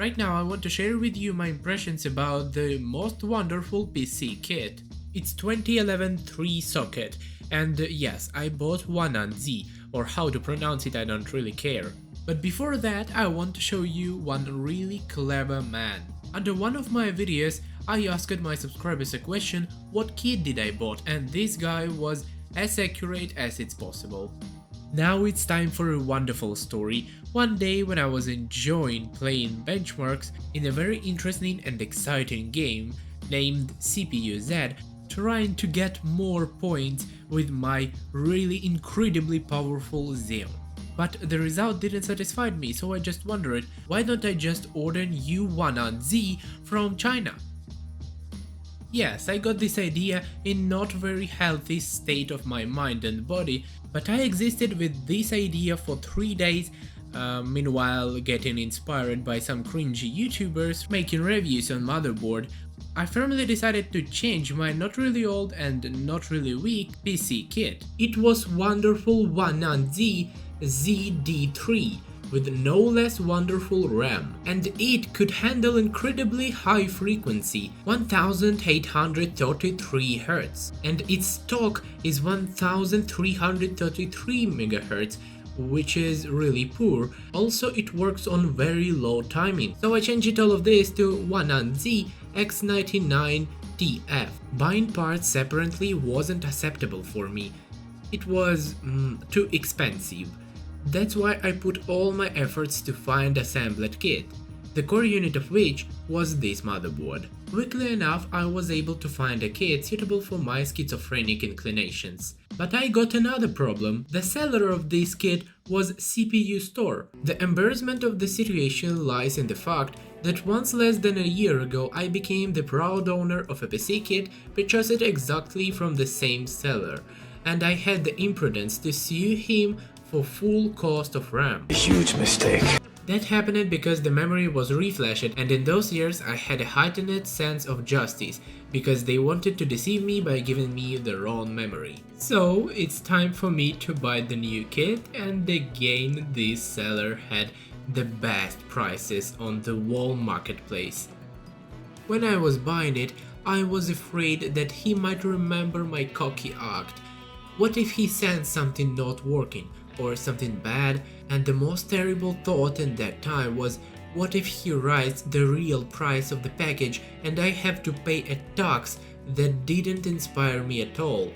Right now I want to share with you my impressions about the most wonderful PC kit. It's 2011 3-socket, and yes, I bought one on Z, or how to pronounce it I don't really care. But before that I want to show you one really clever man. Under one of my videos I asked my subscribers a question, what kit did I bought, and this guy was as accurate as it's possible. Now it's time for a wonderful story. One day when I was enjoying playing benchmarks in a very interesting and exciting game named CPU Z, trying to get more points with my really incredibly powerful Xeon. But the result didn't satisfy me, so I just wondered, why don't I just order new one on Z from China? Yes, I got this idea in not very healthy state of my mind and body, but I existed with this idea for 3 days, meanwhile getting inspired by some cringy YouTubers making reviews on Motherboard. I firmly decided to change my not really old and not really weak PC kit. It was wonderful one on Z ZD3 with no less wonderful RAM, and it could handle incredibly high frequency 1833 Hz, and its torque is 1333 MHz, which is really poor. Also it works on very low timing, so I changed all of this to 1 on Z X99TF. Buying parts separately wasn't acceptable for me. It was too expensive. That's why I put all my efforts to find a assembled kit, the core unit of which was this motherboard. Quickly enough I was able to find a kit suitable for my schizophrenic inclinations. But I got another problem. The seller of this kit was CPU Store. The embarrassment of the situation lies in the fact that once less than a year ago I became the proud owner of a PC kit purchased exactly from the same seller, and I had the imprudence to sue him for full cost of RAM. A huge mistake. That happened because the memory was reflashed, and in those years I had a heightened sense of justice because they wanted to deceive me by giving me the wrong memory. So it's time for me to buy the new kit, and again this seller had the best prices on the whole marketplace. When I was buying it, I was afraid that he might remember my cocky act. What if he sensed something not working, or something bad? And the most terrible thought in that time was, what if he writes the real price of the package and I have to pay a tax that didn't inspire me at all?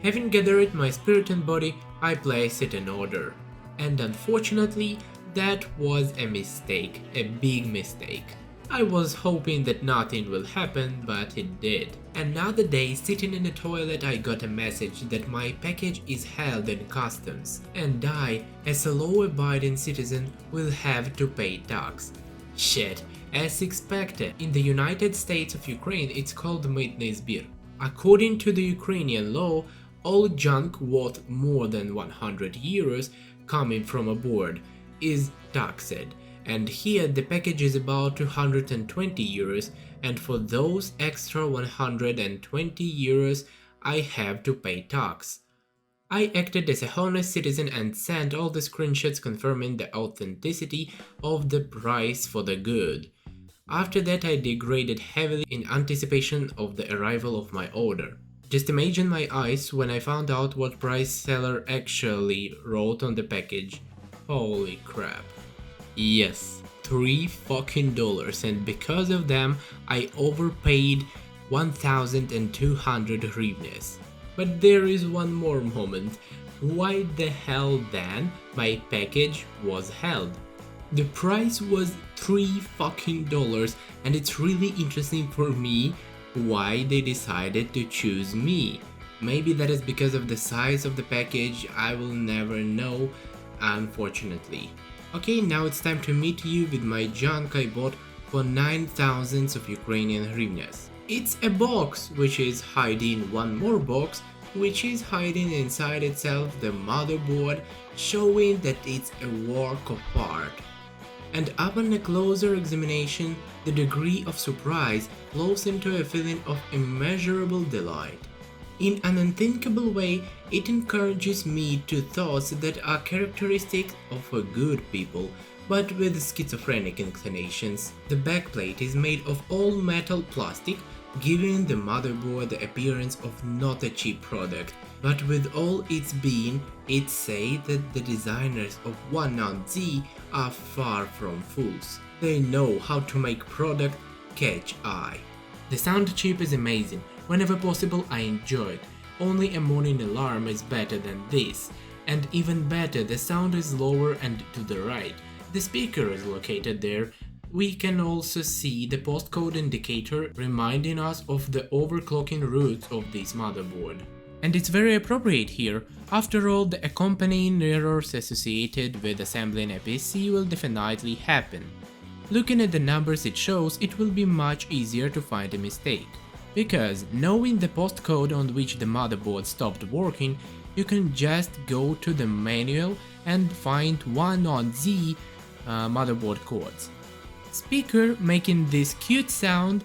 Having gathered my spirit and body, I placed it in order. And unfortunately, that was a mistake, a big mistake. I was hoping that nothing will happen, but it did. Another day, sitting in the toilet, I got a message that my package is held in customs, and I, as a law-abiding citizen, will have to pay tax. Shit, as expected. In the United States of Ukraine, it's called Mytny Zbir. According to the Ukrainian law, all junk worth more than 100 euros coming from abroad is taxed. And here the package is about 220 euros, and for those extra 120 euros I have to pay tax. I acted as a honest citizen and sent all the screenshots confirming the authenticity of the price for the good. After that I degraded heavily in anticipation of the arrival of my order. Just imagine my eyes when I found out what price seller actually wrote on the package. Holy crap. Yes, $3 and because of them I overpaid 1,200 hryvnias. But there is one more moment. Why the hell then my package was held? The price was $3 and it's really interesting for me why they decided to choose me. Maybe that is because of the size of the package, I will never know, unfortunately. Okay, now it's time to meet you with my junk I bought for 9,000 of Ukrainian hryvnias. It's a box which is hiding one more box which is hiding inside itself the motherboard, showing that it's a work of art. And upon a closer examination, the degree of surprise flows into a feeling of immeasurable delight. In an unthinkable way, it encourages me to thoughts that are characteristic of a good people, but with schizophrenic inclinations. The backplate is made of all metal plastic, giving the motherboard the appearance of not a cheap product. But with all its being, it's said that the designers of 1Z are far from fools. They know how to make product catch eye. The sound chip is amazing. Whenever possible, I enjoy it. Only a morning alarm is better than this. And even better, the sound is lower and to the right. The speaker is located there. We can also see the postcode indicator reminding us of the overclocking routes of this motherboard. And it's very appropriate here. After all, the accompanying errors associated with assembling a PC will definitely happen. Looking at the numbers it shows, it will be much easier to find a mistake. Because knowing the postcode on which the motherboard stopped working, you can just go to the manual and find 1Z motherboard codes. Speaker making this cute sound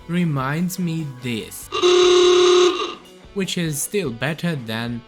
reminds me this, which is still better than...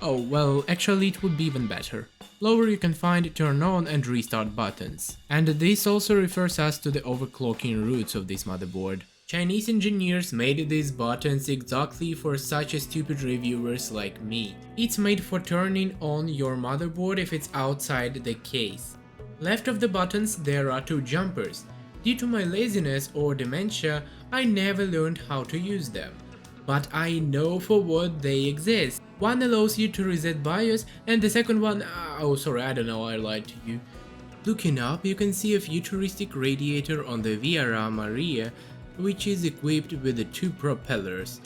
Oh, well, actually it would be even better. Lower you can find turn on and restart buttons. And this also refers us to the overclocking roots of this motherboard. Chinese engineers made these buttons exactly for such a stupid reviewers like me. It's made for turning on your motherboard if it's outside the case. Left of the buttons there are two jumpers. Due to my laziness or dementia, I never learned how to use them. But I know for what they exist. One allows you to reset BIOS and the second one, oh sorry, I don't know, I lied to you. Looking up, you can see a futuristic radiator on the Via Maria, which is equipped with the two propellers.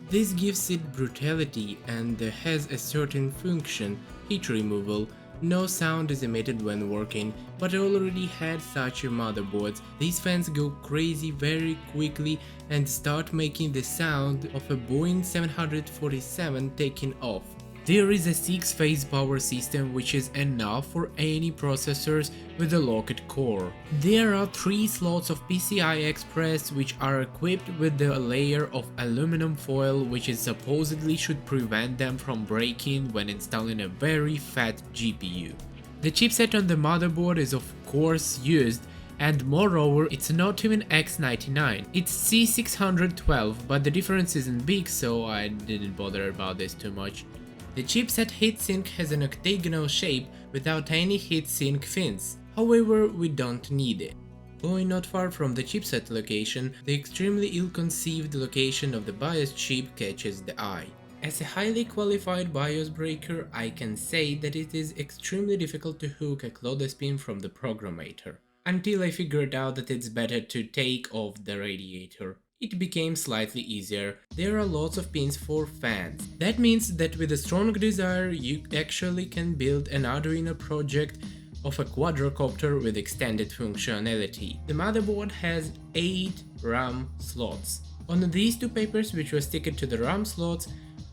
This gives it brutality and has a certain function, heat removal. No sound is emitted when working, but I already had such motherboards. These fans go crazy very quickly and start making the sound of a Boeing 747 taking off. There is a 6-phase power system which is enough for any processors with a locked core. There are 3 slots of PCI Express which are equipped with the layer of aluminum foil which is supposedly should prevent them from breaking when installing a very fat GPU. The chipset on the motherboard is of course used, and moreover it's not even X99, it's C612, but the difference isn't big so I didn't bother about this too much. The chipset heatsink has an octagonal shape without any heatsink fins, however we don't need it. Going not far from the chipset location, the extremely ill-conceived location of the BIOS chip catches the eye. As a highly qualified BIOS breaker, I can say that it is extremely difficult to hook a closed pin from the programmator, until I figured out that it's better to take off the radiator. It became slightly easier. There are lots of pins for fans. That means that with a strong desire you actually can build an Arduino project of a quadrocopter with extended functionality. The motherboard has 8 RAM slots. On these two papers which were sticked to the RAM slots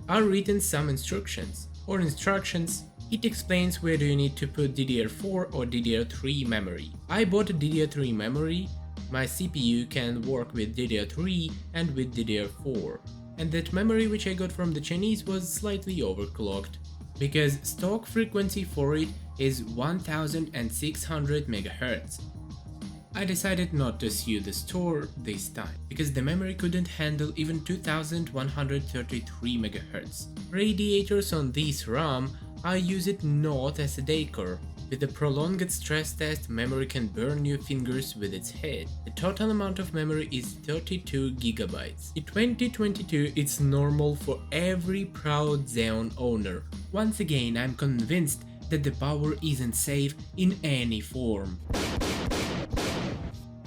are written some instructions. It explains where do you need to put DDR4 or DDR3 memory. I bought a DDR3 memory. My CPU can work with DDR3 and with DDR4, and that memory which I got from the Chinese was slightly overclocked, because stock frequency for it is 1600 MHz. I decided not to sue the store this time, because the memory couldn't handle even 2133 MHz. Radiators on this RAM, I use it not as a decor. With a prolonged stress test, memory can burn your fingers with its head. The total amount of memory is 32 GB. In 2022, it's normal for every proud Xeon owner. Once again, I'm convinced that the power isn't safe in any form.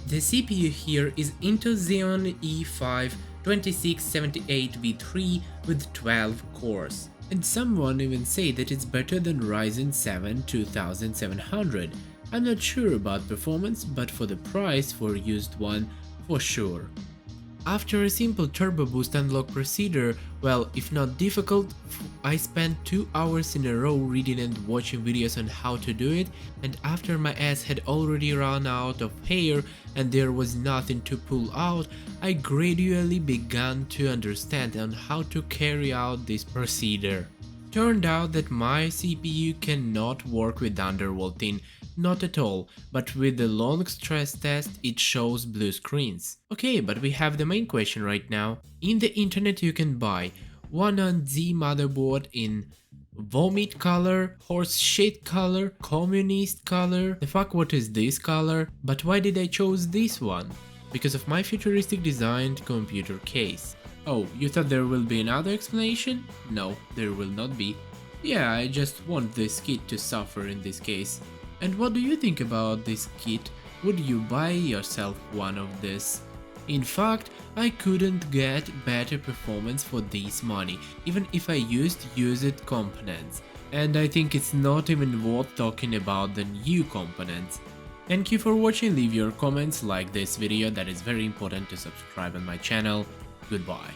The CPU here is Intel Xeon E5 2678V3 with 12 cores. And someone even say that it's better than Ryzen 7 2700. I'm not sure about performance, but for the price for used one, for sure. After a simple turbo boost unlock procedure, well, if not difficult, I spent 2 hours in a row reading and watching videos on how to do it, and after my ass had already run out of hair and there was nothing to pull out, I gradually began to understand on how to carry out this procedure. Turned out that my CPU cannot work with undervolting, not at all, but with the long stress test it shows blue screens. Okay, but we have the main question right now. In the internet you can buy 1Z motherboard in vomit color, horse shit color, communist color. The fuck, what is this color? But why did I choose this one? Because of my futuristic designed computer case. Oh, you thought there will be another explanation? No, there will not be. Yeah, I just want this kit to suffer in this case. And what do you think about this kit? Would you buy yourself one of this? In fact, I couldn't get better performance for this money, even if I used components. And I think it's not even worth talking about the new components. Thank you for watching, leave your comments, like this video, that is very important to subscribe on my channel. Goodbye.